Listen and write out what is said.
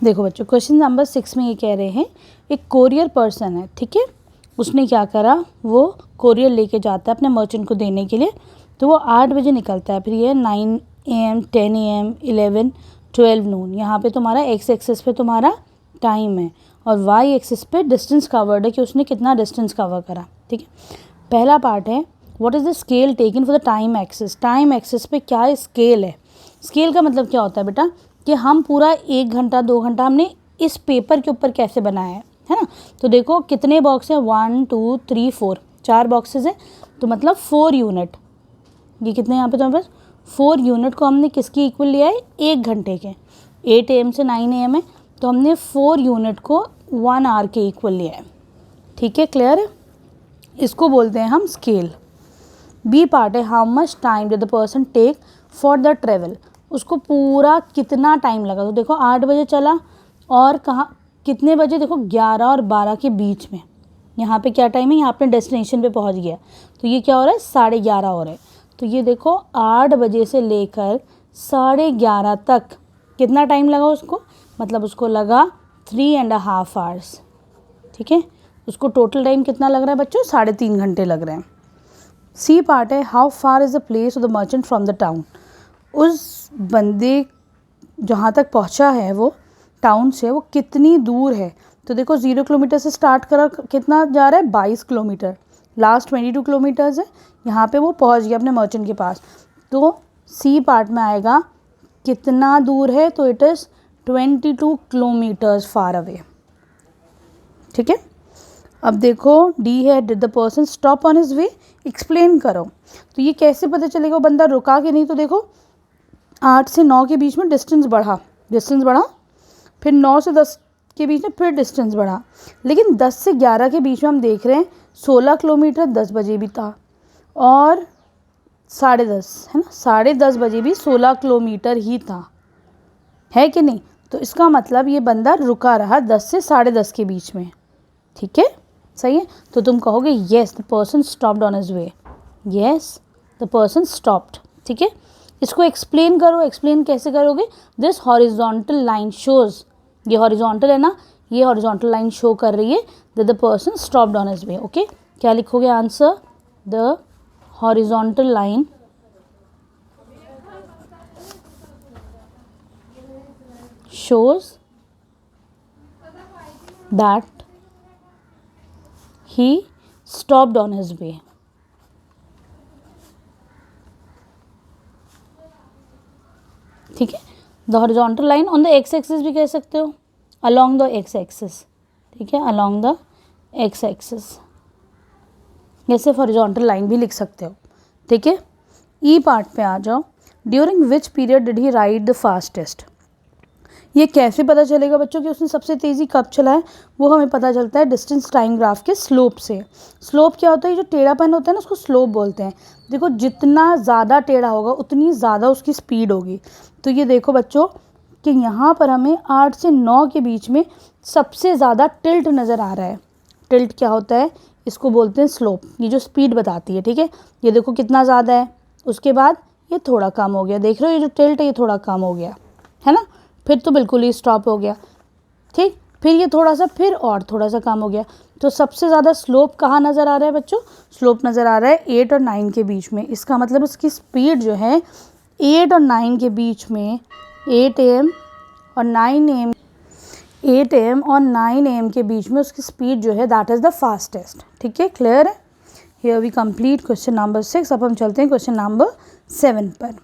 देखो बच्चों, question number 6 में ये कह रहे हैं एक कोरियर पर्सन है, ठीक है, उसने क्या करा, वो कोरियर लेके जाता है अपने मर्चेंट को देने के लिए। तो वो 8 बजे निकलता है, फिर ये 9 AM 10 AM 11 12 नून। यहाँ पे तुम्हारा एक्स एक्सिस पे तुम्हारा टाइम है और वाई एक्सिस पे डिस्टेंस कवर्ड है कि उसने कितना डिस्टेंस कवर करा, ठीक है। पहला पार्ट है what is the scale taken for the time axis. Time axis पे क्या स्केल है। स्केल का मतलब क्या होता है बेटा कि हम पूरा 1 घंटा 2 घंटा हमने इस पेपर के ऊपर कैसे बनाया है ना। तो देखो कितने बॉक्स हैं, 1 2 3 4, 4 बॉक्सेस हैं, तो मतलब 4 यूनिट। ये कितने यहाँ पे तुम्हारे पास 4 यूनिट को हमने किसकी इक्वल लिया है, 1 घंटे के। 8 AM से 9 AM है, तो हमने 4 यूनिट को 1 आवर के इक्वल लिया है, ठीक है, क्लियर है। इसको बोलते हैं हम स्केल। बी पार्ट है how much time did the person take for the travel. उसको पूरा कितना टाइम लगा। तो देखो 8 बजे चला और कहाँ कितने बजे, देखो 11 और 12 के बीच में। यहाँ पे क्या टाइम है, यहाँ अपने डेस्टिनेशन पे पहुँच गया। तो ये क्या हो रहा है, 11:30 हो रहा है। तो ये देखो 8 बजे से लेकर 11:30 तक कितना टाइम लगा उसको, मतलब उसको लगा 3.5 आवर्स, ठीक है। उसको टोटल टाइम कितना लग रहा है बच्चों, 3.5 घंटे लग रहे हैं। सी पार्ट है how far is the place of the merchant from the town. उस बंदे जहाँ तक पहुँचा है वो टाउन से, वो कितनी दूर है। तो देखो 0 किलोमीटर से स्टार्ट करा, कितना जा रहा है, 22 किलोमीटर। लास्ट 22 किलोमीटर्स है, यहाँ पे वो पहुँच गया अपने मर्चेंट के पास। तो सी पार्ट में आएगा कितना दूर है, तो it is 22 kilometres far away, ठीक है। अब देखो डी है did the person stop on his way, explain करो। तो ये कैसे पता चलेगा वो बंदा रुका कि नहीं। तो देखो 8 से 9 के बीच में डिस्टेंस बढ़ा, फिर 9 से 10 के बीच में फिर डिस्टेंस बढ़ा, लेकिन 10 से 11 के बीच में हम देख रहे हैं 16 किलोमीटर 10 बजे भी था और 10:30 है ना, 10:30 बजे भी 16 किलोमीटर ही था, है कि नहीं। तो इसका मतलब ये बंदा रुका रहा 10 से 10:30 के बीच में, ठीक है, सही है। तो तुम कहोगे yes the person stopped on his way, yes the person stopped, ठीक है। इसको एक्सप्लेन करो। एक्सप्लेन कैसे करोगे, दिस हॉरिजॉन्टल लाइन शोज, ये हॉरिजॉन्टल है ना, ये हॉरिजॉन्टल लाइन शो कर रही है that the person stopped on his way. Okay, क्या लिखोगे answer, the horizontal line shows that he stopped on his way, ठीक है। The horizontal line on the x axis भी कह सकते हो, अलॉन्ग द एक्स एक्सिस, ठीक है, अलॉन्ग द एक्स एक्सिस, या सिर्फ हॉरिजॉन्टल लाइन भी लिख सकते हो, ठीक है। ई पार्ट पे आ जाओ। During which period did he ride the fastest. ये कैसे पता चलेगा बच्चों कि उसने सबसे तेज़ी कब चला है, वो हमें पता चलता है डिस्टेंस टाइम ग्राफ के स्लोप से। स्लोप क्या होता है, जो टेढ़ापन होता है ना उसको स्लोप बोलते हैं। देखो जितना ज़्यादा टेढ़ा होगा उतनी ज़्यादा उसकी स्पीड होगी। तो ये देखो बच्चों कि यहाँ पर हमें 8 से 9 के बीच में सबसे ज़्यादा टिल्ट नज़र आ रहा है। टिल्ट क्या होता है, इसको बोलते हैं स्लोप, ये जो स्पीड बताती है, ठीक है। ये देखो कितना ज़्यादा है, उसके बाद ये थोड़ा कम हो गया, देख रहे हो ये जो टिल्ट है ये थोड़ा कम हो गया है ना, फिर तो बिल्कुल ही स्टॉप हो गया, ठीक। फिर ये थोड़ा सा, फिर और थोड़ा सा कम हो गया। तो सबसे ज़्यादा स्लोप कहाँ नज़र आ रहा है बच्चों, स्लोप नज़र आ रहा है 8 और 9 के बीच में। इसका मतलब उसकी स्पीड जो है 8 और 9 के बीच में, 8 AM और 9 AM, 8 AM और 9 AM के बीच में उसकी स्पीड जो है दैट इज़ द फास्टेस्ट, ठीक है, क्लियर है। Here we complete question number 6। अब हम चलते हैं क्वेश्चन नंबर 7 पर।